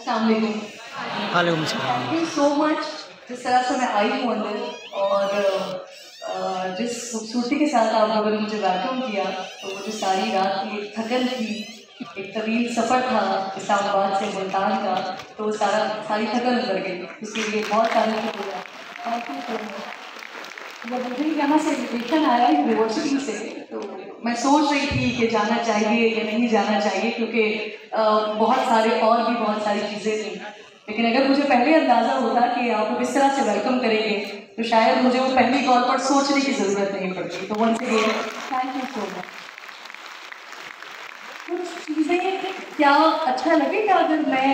वालेकुम सलाम। Thank you so much. जिस तरह से मैं आई हूँ अंदर और जिस खूबसूरती के साथ आप लोगों ने मुझे वेलकम किया, तो मुझे सारी रात की एक थकन थी, एक तवील सफ़र था इस्लामाबाद से मुल्तान का, तो सारी थकन उतर गई। उसके लिए बहुत सारा शुक्रिया। Thank you so much. जब मुझे यहाँ से इन्विटेशन आया यूनिवर्सिटी से, तो मैं सोच रही थी कि जाना चाहिए या नहीं जाना चाहिए, क्योंकि बहुत सारी चीज़ें थी। लेकिन अगर मुझे पहले अंदाज़ा होता कि आप लोग इस तरह से वेलकम करेंगे, तो शायद मुझे वो पहली कॉल पर सोचने की ज़रूरत नहीं पड़ती। तो once again thank you so much. कुछ चीज़ें क्या अच्छा लगेगा अगर मैं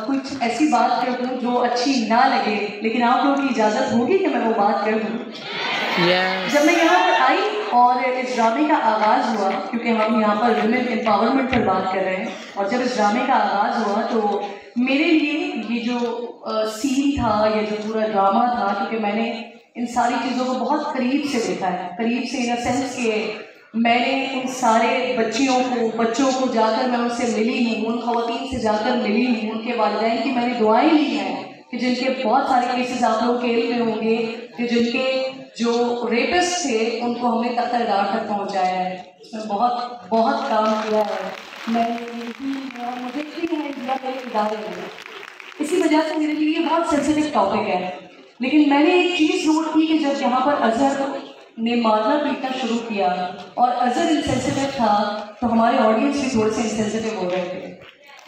कुछ ऐसी बात कर दूँ जो अच्छी ना लगे, लेकिन आप लोगों की इजाज़त होगी कि मैं वो बात कर दूँ? जब मैं यहाँ पर आई और इस ड्रामे का आगाज़ हुआ, क्योंकि हम यहाँ पर वुमेन एम्पावरमेंट पर बात कर रहे हैं, और जब इस ड्रामे का आगाज़ हुआ तो मेरे लिए ये जो सीन था, ये जो पूरा ड्रामा था, क्योंकि मैंने इन सारी चीज़ों को बहुत करीब से देखा है, करीब से इन द सेंस के मैंने उन सारे बच्चों को जाकर मैं उनसे मिली हूँ, उन ख़वातीन से जाकर मिली हूँ, उनके वालिदैन की मैंने दुआएं ली हैं कि जिनके बहुत सारे केसेस आप लोगों के इल्म में होंगे कि जिनके जो रेपिस्ट थे उनको हमने कत्ल-ए-दार तक पहुँचाया है। उसमें बहुत बहुत काम किया है। मुझे भी है इंडिया के इदारे में, इसी वजह से मेरे लिए ये बहुत सेंसिटिव टॉपिक है। लेकिन मैंने एक चीज़ नोट की कि जब यहाँ पर अजहर ने मारना पीटना शुरू किया और अजहर इनसेंसिटिव था, तो हमारे ऑडियंस भी थोड़े से इनसेंसिटिव हो गए थे।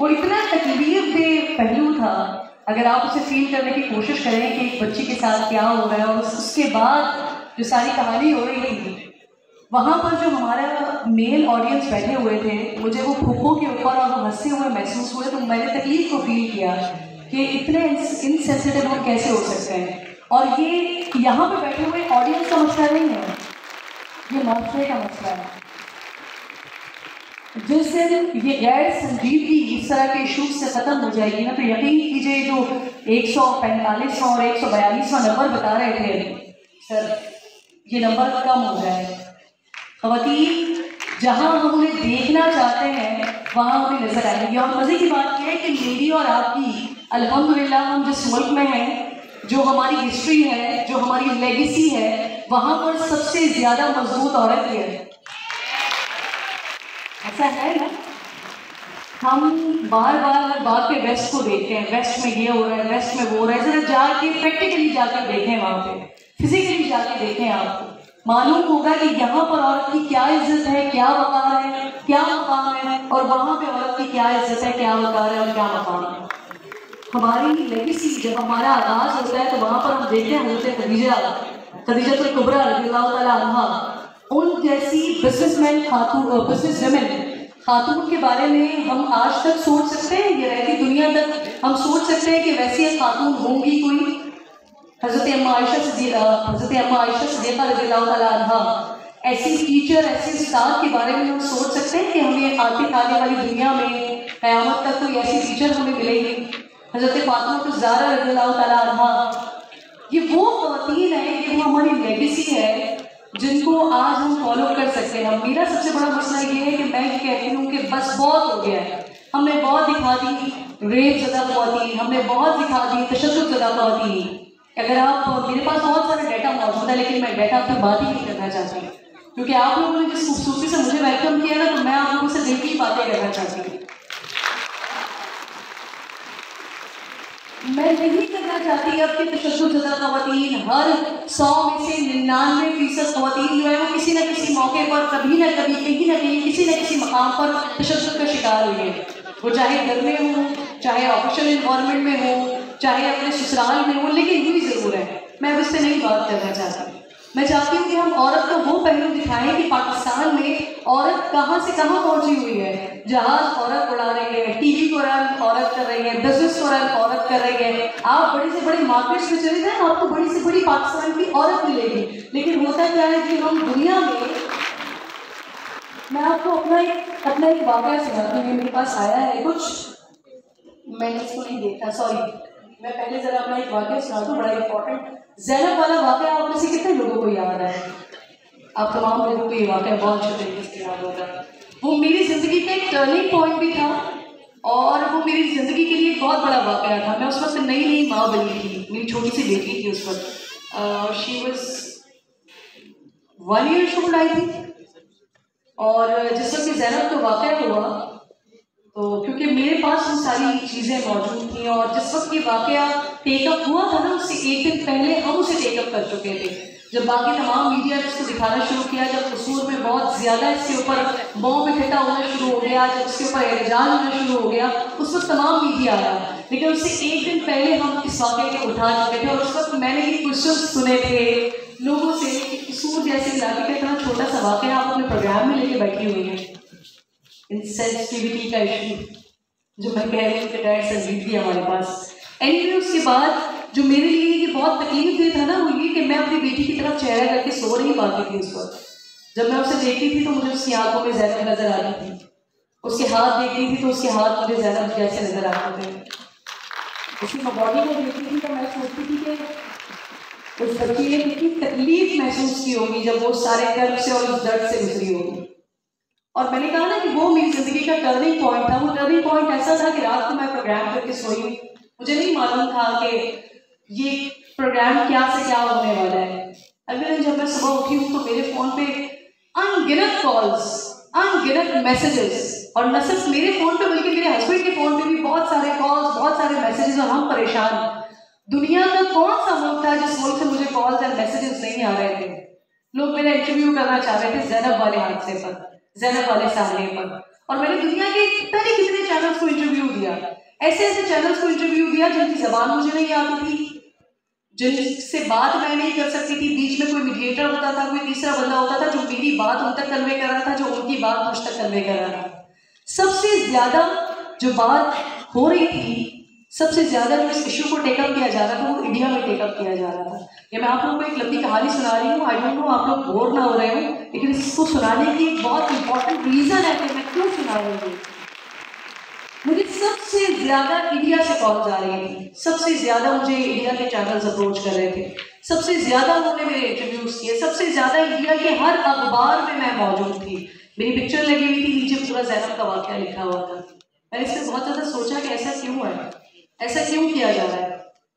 वो इतना तकलीफ दे पहलू था, अगर आप उसे फील करने की कोशिश करें कि एक बच्ची के साथ क्या हो रहा है, और उसके बाद जो सारी कहानी हो रही थी, वहाँ पर जो हमारा मेल ऑडियंस बैठे हुए थे, मुझे वो फूफों के ऊपर और वो हंसते हुए महसूस हुए, तो मैंने तकलीफ को फील किया कि इतने इनसेंसिटिव हम कैसे हो सकते हैं। और ये यहाँ पे बैठे हुए ऑडियंस का मसला नहीं है, ये माशरे का मसला है। जिस दिन ये गैर संजीदगी इस तरह के इशूज से ख़त्म हो जाएगी ना, तो यकीन कीजिए जो 145वां और 142वां नंबर बता रहे थे सर, ये नंबर कम हो जाए। ख़वातीन जहाँ हम उन्हें देखना चाहते हैं वहाँ हमें नजर आएंगी। और मज़े की बात यह है कि मेरी और आपकी अल्हम्दुलिल्लाह हम जिस मुल्क में हैं, जो हमारी हिस्ट्री है, जो हमारी लेगेसी है, वहाँ पर सबसे ज़्यादा मजबूत औरत ही है। ऐसा है ना? हम बार बार के वेस्ट को देखते हैं, वेस्ट में ये हो रहा है, वेस्ट में वो हो रहा है। जरा जाके प्रैक्टिकली जाकर देखें, वहाँ पे फिजिकली जाके देखें, आपको मालूम होगा कि यहाँ पर औरत की क्या इज्जत है, क्या वक़ार है, क्या मकाम है, और वहाँ पे औरत की क्या इज्जत है, क्या वक़ार है और क्या मकाम है। हमारी लेगेसी जब हमारा आगाज होता है, तो वहाँ पर हम देखते हैं हज़रत खदीजा कुबरा रज़ियल्लाहु ताला अन्हा, उन जैसी बिजनेसमैन बिजनेस वुमेन खातून के बारे में हम आज तक सोच सकते हैं, ये रहती दुनिया तक हम सोच सकते हैं कि वैसी एक खातून होंगी कोई? हज़रत अम्मा आयशा सिद्दीक़ा रज़ियल्लाहु ताला अन्हा, ऐसी टीचर, ऐसे उस्ताद के बारे में हम सोच सकते हैं कि हमें आने वाली दुनिया में क़यामत तक कोई ऐसी टीचर हमें मिलेगी? हज़रत फ़ातिमा ज़हरा रज़ियल्लाहु ताला अन्हा, ये वो ख़वातीन है, ये वो हमारी लेगेसी है जिनको आज हम फॉलो कर सकते हैं। मेरा सबसे बड़ा मसला ये है कि मैं ये कहती हूँ कि बस बहुत हो गया है। हमने बहुत दिखा दी रेप ज़दा ख़वातीन, हमने बहुत दिखा दी तशद्दुद ज़दा ख़वातीन। अगर आप, मेरे पास बहुत सारा डाटा मौजूद है, लेकिन मैं डाटा पर बात ही नहीं करना चाहती, क्योंकि आप लोगों ने जिस खूबसूरती से मुझे वेलकम किया ना, तो मैं आप लोगों से दिल की बातें करना चाहती हूँ। मैं नहीं करना चाहती अब कि तशद्दुद-ज़दा ख़वातीन, हर 100 में से 99% ख़वातीन जो है वो किसी न किसी मौके पर, कभी न कभी, कहीं न कहीं, किसी न किसी मकाम पर तशद्दुद का शिकार हुई है। वो चाहे घर में हो, चाहे ऑफिशियल इन्वायरमेंट में हो, चाहे अपने ससुराल में हो, लेकिन हुई ज़रूर है। मैं अब इस पर नहीं बात करना चाहती। मैं चाहती हूँ कि हम औरत का वो पहलू दिखाएं कि पाकिस्तान में औरत कहाँ से कहाँ पहुँची हुई है। जहाज औरत उड़ा रही है, टीवी को रन औरत कर रही है, बिजनेस को रन औरत कर रही है। आप बड़ी से बड़ी मार्केट्स में चले जाएं, आपको बड़ी से बड़ी पाकिस्तान की औरत मिलेगी। लेकिन होता क्या है कि हम दुनिया में, मैं आपको अपना एक वाक़या सुनाती हूँ। मेरे पास आया है कुछ, मैंने इसको नहीं देखा, सॉरी। मैं पहले ज़रा अपना एक वाक़या सुनाती हूँ, बड़ा इंपॉर्टेंट। ज़ैनब वाला वाक़या आप में से कितने लोगों को याद है? आप तमाम लोगों को ये वाक़या बहुत अच्छे तरीके से याद होगा। वो मेरी ज़िंदगी का एक टर्निंग पॉइंट भी था, और वो मेरी ज़िंदगी के लिए एक बहुत बड़ा नई नई माँ बनी थी, मेरी छोटी सी बेटी थी उस वक्त, शी वॉज 1 year old आई थी। और जिस वक्त ज़ैनब का वाक़या हुआ, तो क्योंकि मेरे पास वो सारी चीज़ें मौजूद थी, और जिस वक्त ये वाक़या टेकअप हुआ था ना, उससे एक दिन पहले हम उसे टेकअप कर चुके थे। जब बाकी तमाम मीडिया ने इसको दिखाना शुरू किया, जब कसूर में बहुत ज़्यादा इसके ऊपर बॉम्ब इकट्ठा होना शुरू हो गया, जब इसके ऊपर एहतजाज होना शुरू हो गया, उस वक्त तमाम मीडिया आया। लेकिन उससे एक दिन पहले हम इस वाक़े को उठा चुके थे, और उस वक्त मैंने ये क्वेश्चन सुने थे लोगों से कि कसूर जैसे इलाके का इतना छोटा सा वाक़या आप अपने प्रोग्राम में लेके बैठी हुई हैं, इंसेंसिटिविटी का इशू जो मैं कह रही हूँ कि डैड संगीत भी हमारे पास। एनीवे उसके बाद जो मेरे लिए ये बहुत तकलीफ दे था ना, वो ये कि मैं अपनी बेटी की तरफ चेहरा करके सो नहीं पाती थी उस वक्त। जब मैं उसे देखती थी तो मुझे उसकी आंखों में ज़ैनब नजर आ रही थी, उसके हाथ देखती थी तो उसके हाथ मुझे ज़ैनब जैसे नजर आते थे। उसकी बॉडी को देखती थी तो मैं सोचती थी कि उस बच्ची ने कितनी तकलीफ महसूस की होगी जब वो सारे कर्ब से और उस दर्द से गुजरी होगी। और मैंने कहा ना कि वो मेरी ज़िंदगी का टर्निंग पॉइंट था। वो टर्निंग पॉइंट ऐसा था कि रात को मैं प्रोग्राम करके सोई, मुझे नहीं मालूम था कि ये प्रोग्राम क्या से क्या होने वाला है। अगले दिन जब मैं सुबह उठी हूँ तो मेरे फ़ोन पे अनगिनत कॉल्स, अनगिनत मैसेजेस, और न सिर्फ मेरे फ़ोन पे बल्कि मेरे हस्बैंड के फ़ोन पे भी बहुत सारे कॉल्स, बहुत सारे मैसेजेस, और हम परेशान। दुनिया का कौन सा मुल्क था जिस मुल्क से मुझे कॉल्स एंड मैसेजेस नहीं आ रहे थे। लोग मेरा इंटरव्यू करना चाह रहे थे ज़ैनब वाले हादसे पर, ज़ैनब वाले सामने पर, और मैंने दुनिया के कितने चैनल्स को इंटरव्यू दिया, ऐसे ऐसे चैनल्स को इंटरव्यू दिया जिनकी ज़बान मुझे नहीं आती थी, जिनसे बात मैं नहीं कर सकती थी। बीच में कोई मीडिएटर होता था, कोई तीसरा बंदा होता था जो मेरी बात उन तक कन्वे कर रहा था, जो उनकी बात मुझ तक कन्वे कर रहा था। सबसे ज़्यादा जो बात हो रही थी, सबसे ज़्यादा जो इस इशू को टेकअप किया जा रहा था, वो इंडिया में टेकअप किया जा रहा था। ये मैं आप लोगों को एक लंबी कहानी सुना रही हूँ, आई डोंट नो आप लोग बोर ना हो रहे हो, लेकिन इसको सुनाने की एक बहुत इंपॉर्टेंट रीज़न है कि मैं क्यों सुना रही हूँ। मुझे सबसे ज़्यादा इंडिया से कॉल्स आ रही थी, सबसे ज़्यादा मुझे इंडिया के चैनल्स अप्रोच कर रहे थे, सबसे ज़्यादा उन्होंने मेरे इंटरव्यूज़ किए, सबसे ज़्यादा इंडिया के हर अखबार में मैं मौजूद थी। मेरी पिक्चर लगी हुई थी, नीचे पूरा ज़ैनब का वाक़या लिखा हुआ था। मैंने इस पर बहुत ज़्यादा सोचा कि ऐसा क्यों है, ऐसा क्यों किया जा रहा है।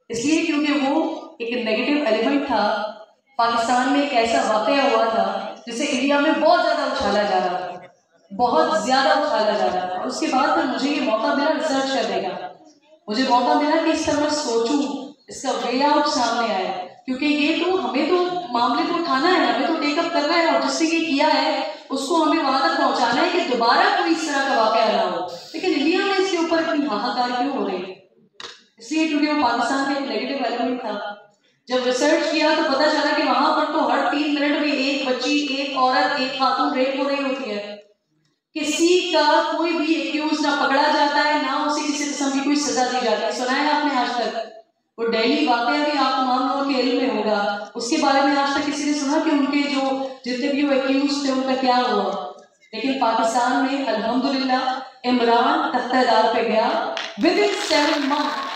इसलिए क्योंकि वो एक नेगेटिव एलिमेंट था। पाकिस्तान में एक ऐसा वाक़या हुआ था जिसे इंडिया में बहुत ज़्यादा उछाला जा रहा था, बहुत ज़्यादा उछाला जा रहा था। उसके बाद फिर मुझे ये मौका मिला रिसर्च करने का, मुझे मौका मिला कि इस तरह सोचूं, इसका वे आउट सामने आया, क्योंकि ये तो हमें तो मामले को उठाना है, हमें तो टेकअप करना है, और जिससे ये किया है उसको हमें वहाँ तक पहुँचाना है कि दोबारा कोई इस तरह का वाक़या ना हो। लेकिन इंडिया में इसके ऊपर इतनी हाहाकार क्यों हो रही है? इसलिए क्योंकि वो पाकिस्तान का एक नेगेटिव एलिमेंट था। जब रिसर्च किया तो पता चला कि वहाँ पर तो हर 3 मिनट में एक बच्ची, एक औरत, एक खातून रेप हो रही होती है। किसी का कोई भी एक्यूज ना पकड़ा जाता है, ना उसे किसी किस्म की कोई सजा दी जाती है। सुना है आपने आज तक? वो दिल्ली वाक़या भी आप तमाम लोगों के इल्म में होगा, उसके बारे में आज तक किसी ने सुना कि उनके जो जितने भी वो एक्यूज थे उनका क्या हुआ? लेकिन पाकिस्तान में अल्हम्दुलिल्लाह इमरान तख्तादार पे गया विदिन 7 months।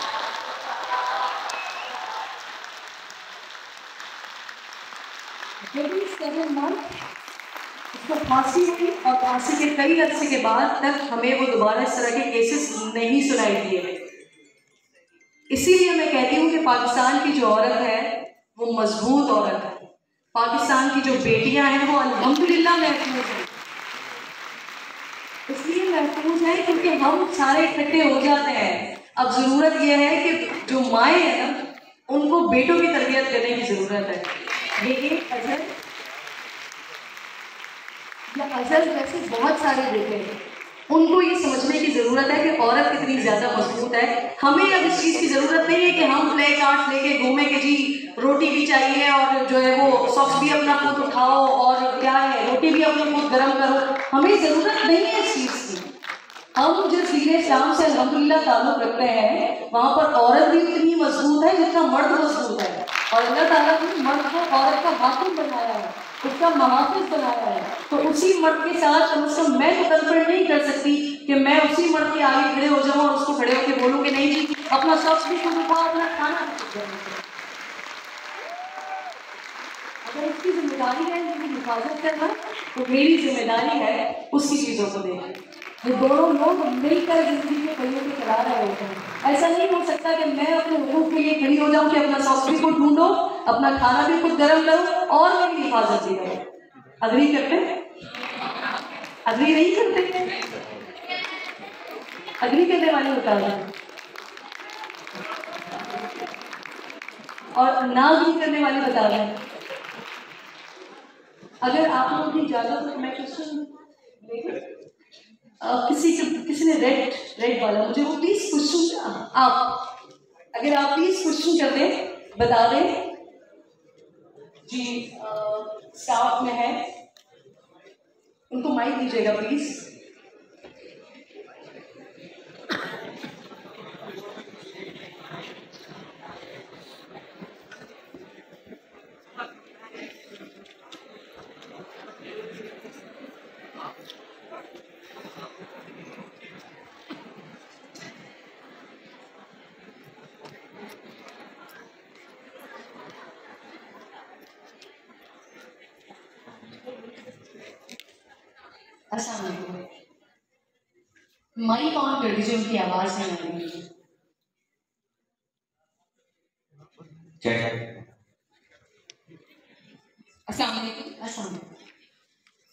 उसको फांसी हुई, और फांसी के कई अरसे के बाद तक हमें वो दोबारा इस तरह के केसेस नहीं सुनाई दिए। इसीलिए मैं कहती हूँ कि पाकिस्तान की जो औरत है वो मजबूत औरत है, पाकिस्तान की जो बेटियां हैं वो अल्हम्दुलिल्लाह महफूज हैं। इसलिए महफूज है क्योंकि हम सारे इकट्ठे हो जाते हैं। अब ज़रूरत यह है कि जो माएँ हैं ना, उनको बेटों की तरबियत करने की ज़रूरत है। ये अज़ल जैसे बहुत सारे बेटे हैं, उनको ये समझने की ज़रूरत है कि औरत कितनी ज़्यादा मजबूत है। हमें अब इस चीज़ की ज़रूरत नहीं है कि हम प्ले कार्ड्स लेके घूमे कि जी रोटी भी चाहिए, और जो है वो सॉक्स भी अपना खुद उठाओ, और क्या है रोटी भी अपनी खुद गर्म करो। हमें ज़रूरत नहीं है इस चीज़ की। हम जिस दीन इस्लाम से अल्हम्दुलिल्लाह ताल्लुक़ रखते हैं, वहाँ पर औरत भी उतनी मजबूत है जितना मर्द मजबूत है, और अल्लाह ताला ने मर्द को औरत का हाकिम बनाया है, उसका मुहाफिज बनाया है। तो उसी मर्द के साथ कम से कम मैं तो कन्फर्ट नहीं कर सकती कि मैं उसी मर्द के आगे खड़े हो जाऊँ और उसको खड़े होकर बोलूँ कि नहीं जी अपना सॉक्स भी खुद उठाओ, अपना खाना भी खुद बनाओ। अगर उसकी जिम्मेदारी है मेरी हिफाजत करना, तो मेरी जिम्मेदारी है उसकी चीज़ों को देखना। ये दोनों लोग मिलकर जिंदगी के पहियों को चला रहे होते हैं। ऐसा नहीं हो सकता कि मैं अपने हुकूक के लिए खड़ी हो जाऊं कि अपना सॉस भी खुद ढूंढो, अपना खाना भी खुद गर्म करो और मेरी हिफाजत भी करो। अग्री करते? अग्री नहीं करते? अग्री करने वाले बता रहे और ना अग्री करने वाले बता रहे हैं। अगर आप लोगों की इजाजत हो मैं क्वेश्चन किसी ने रेड वाला मुझे वो प्लीज क्वेश्चन आप अगर आप प्लीज क्वेश्चन कर दें, बता दें जी। स्टाफ में है, उनको माइक दीजिएगा प्लीज। माइक ऑन कर दीजिए, उनकी आवाज नहीं आ रही है।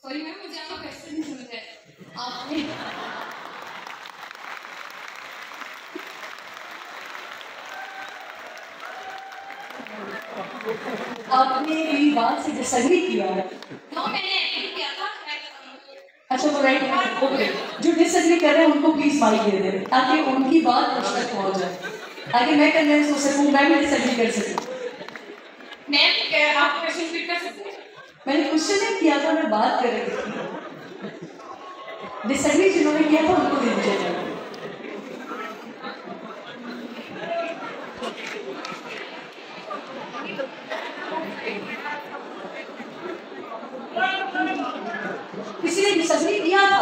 सॉरी मैम, मुझे आपका क्वेश्चन नहीं समझ आया। आपने मेरी बात से डिसएग्री किया है? नो, मैंने एग्री किया था। अच्छा वो राइट, ओके। जो डिसएग्री कर रहे हैं उनको प्लीज माइक दे दें ताकि उनकी बात मुझ तक पहुंच जाए, ताकि मैं कन्विंस हो सकूं, मैं भी डिसएग्री कर सकूं। मैम क्या आप क्वेश्चन रिपीट कर सकते हैं? मैंने क्वेश्चन नहीं किया था, मैं बात कर रही थी। डिसएग्री जिन्होंने किया था उनको दे दीजिए। किसी ने डिसएग्री किया था,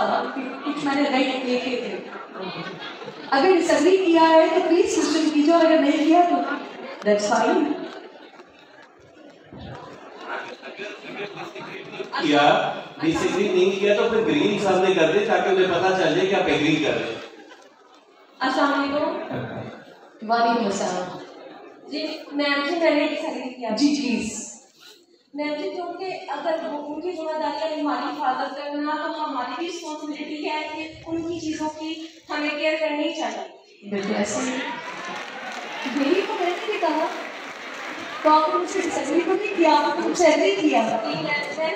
कुछ मैंने राइट देखे थे। अगर डिसएग्री किया है तो प्लीज क्वेश्चन कीजिए, और अगर नहीं किया तो दैट्स फाइन। किया डिसएग्री नहीं किया तो फिर ग्रीन सामने कर दे ताकि उन्हें पता चल जाए कि आप एग्री कर रहे हैं। अस्सलाम वालेकुम। वालेकुम अस्सलाम। जी मैम जी, मैंने डिसएग्री किया। जी प्लीज। मैम जी, क्योंकि अगर वो उनकी जिम्मेदारी है हमारी हिफाजत करना, तो हमारी भी रिस्पॉन्सिबिलिटी है कि उनकी चीज़ों की हमें केयर करनी चाहिए। बिल्कुल ऐसे यही तो मैंने भी कहा। तो आपने मुझसे डिसएग्री तो नहीं किया, आपने मुझसे एग्री किया,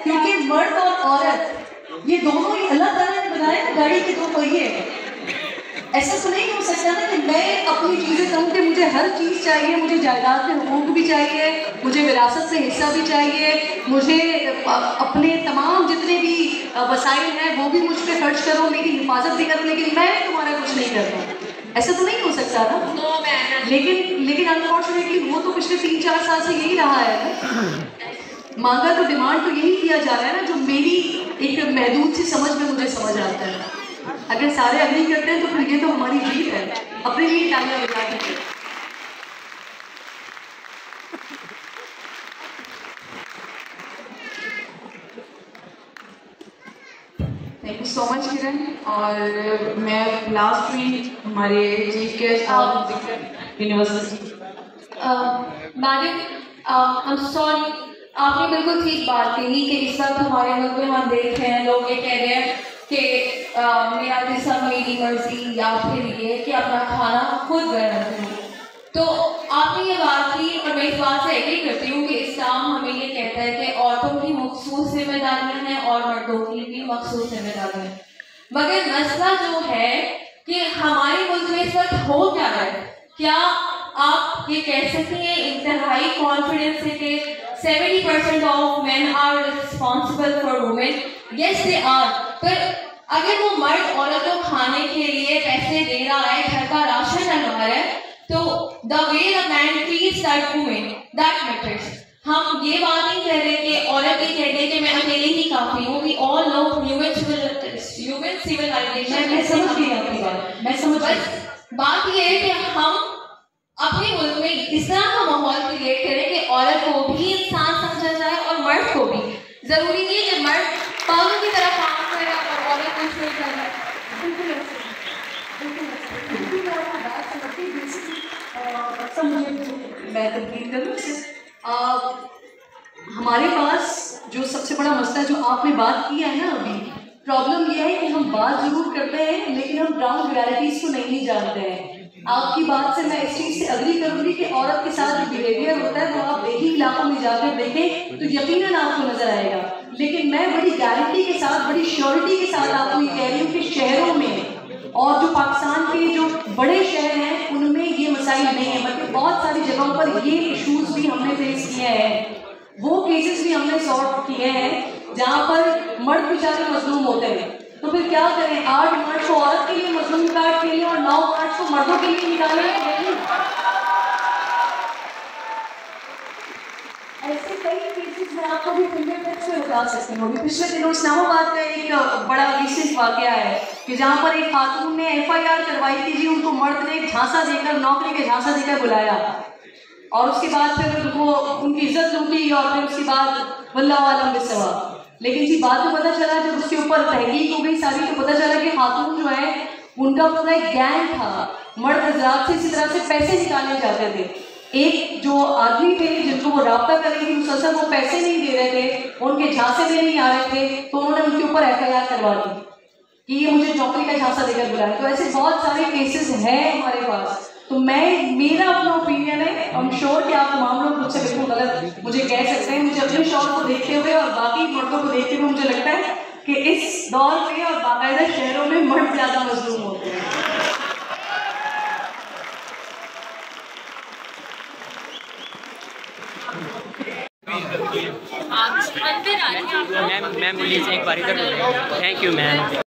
क्योंकि मर्द और औरत ये दोनों ही अल्लाह ताला ने बनाए ना गाड़ी के दो पहिए। ऐसा तो नहीं हो सकता ना कि मैं अपनी चीज़ें कहूँ कि मुझे हर चीज़ चाहिए, मुझे जायदाद में हुकूक भी चाहिए, मुझे विरासत से हिस्सा भी चाहिए, मुझे अपने तमाम जितने भी वसाइल हैं वो भी मुझ पर खर्च करो, मेरी हिफाजत भी करो, लेकिन मैं तुम्हारा कुछ नहीं करता। ऐसा तो नहीं हो सकता ना। लेकिन अनफॉर्चुनेटली वो तो पिछले 3-4 साल से यही रहा है ना। मांगा तो डिमांड तो यही किया जा रहा है ना, जो मेरी एक महदूद सी समझ में मुझे समझ आता है। अगर सारे अग्री करते हैं तो फिर ये तो हमारी जीत है। अपने लिए तालियां बजा दीजिए। थैंक यू सो मच किरण। और मैं लास्ट वीक हमारे chief guest university madam, I am sorry, आपने बिल्कुल ठीक बात कही कि इस वक्त हमारे मुल्क में हम देख रहे हैं, लोग ये कह रहे हैं कि मेरा जिस्म मेरी मर्जी, या फिर ये कि अपना खाना खुद गर्म करूँ। तो आपने ये बात की और मैं इस बात से एग्री करती हूँ कि इस्लाम हमें ये कहता है कि औरतों की मखसूस जिम्मेदारियाँ हैं और मर्दों की भी मखसूस जिम्मेदारियाँ हैं। मगर मसला जो है कि हमारे मुल्क में इस वक्त हो क्या रहा है, क्या आप ये कह सकती हैं इंतहाई कॉन्फिडेंस से कि 70% of men are responsible for women? Yes they are, पर अगर वो मर्द औरत को खाने के लिए पैसे दे रहा है, घर का राशन डलवा रहा है, तो the way the man treats that women, that matters. हम ये बात नहीं कह रहे कि औरत ये कह रही कि मैं अकेले ही काफी हूँ। We all know human civilisation. मैं समझ गई आपकी बात, मैं समझ गई। बात ये है कि हम अपने मुल्क में इस तरह का माहौल क्रिएट करें कि औरत को भी इंसान समझा जाए और मर्द को भी। जरूरी नहीं है कि मर्द पागल की तरह काम करे और औरत कुछ नहीं कर रहा है। सब मुझे मैं कंप्लीट कर लूँ। हमारे पास जो सबसे बड़ा मसला जो आपने बात की है ना अभी, प्रॉब्लम यह है कि हम बात जरूर करते हैं लेकिन हम ग्राउंड रियलिटीज को नहीं जानते हैं। आपकी बात से मैं इस चीज़ से अग्री करूंगी कि औरत के साथ जो बिहेवियर होता है वो आप देही इलाकों में जाकर देखें तो यकीनन आपको नजर आएगा। लेकिन मैं बड़ी गारंटी के साथ, बड़ी श्योरिटी के साथ आपको ये कह रही हूँ कि शहरों में और जो पाकिस्तान के जो बड़े शहर हैं उनमें ये मसाइल नहीं है, बल्कि बहुत सारी जगहों पर ये इशूज भी हमने फेस किए हैं, वो केसेस भी हमने सॉल्व किए हैं जहाँ पर मर्द बेचारे मजलूम होते हैं। तो फिर क्या करें, 8 मार्च को औरत के लिए मजलूम कार्ड के लिए और 9 मार्च को मर्दों के लिए निकाले। ऐसे कई केसेस में आपको भी फिंगर टिप्स से बता सकती हूँ। पिछले दिनों इस्लामाबाद का एक बड़ा रिसेंट वाकया है कि जहाँ पर एक खातून ने FIR करवाई थी जी, उनको मर्द ने झांसा देकर, नौकरी के झांसा देकर बुलाया और उसके बाद फिर उनको उनकी इज्जत लूटी और फिर उसके बाद वल्लाह आलम बिस्वा। लेकिन जी बाद में पता चला जब उसके ऊपर तहकीक हो गई सारी, तो पता चला कि खातून जो है उनका पूरा एक गैंग था, मर्द हजरात से इसी तरह से पैसे निकाले जाते थे। एक जो आदमी थे जिनको वो राब्ता करेंगे मुसलसल वो पैसे नहीं दे रहे थे, उनके झांसे में नहीं आ रहे थे, तो उन्होंने उनके ऊपर FIR करवा दी कि ये मुझे नौकरी का झांसा देकर बुलाया। तो ऐसे बहुत सारे केसेस हैं हमारे पास। तो मेरा अपना ओपिनियन है, आई एम श्योर कि आप तमाम लोग मुझसे बिल्कुल गलत मुझे कह सकते हैं। मुझे अपने शौक को देखते हुए और बाकी मर्दों को देखते हुए मुझे लगता है कि इस दौर पे और बाकायदा शहरों में मर्द ज़्यादा मजलूम होते हैं। मैम प्लीज एक बार इधर, थैंक यू मैम।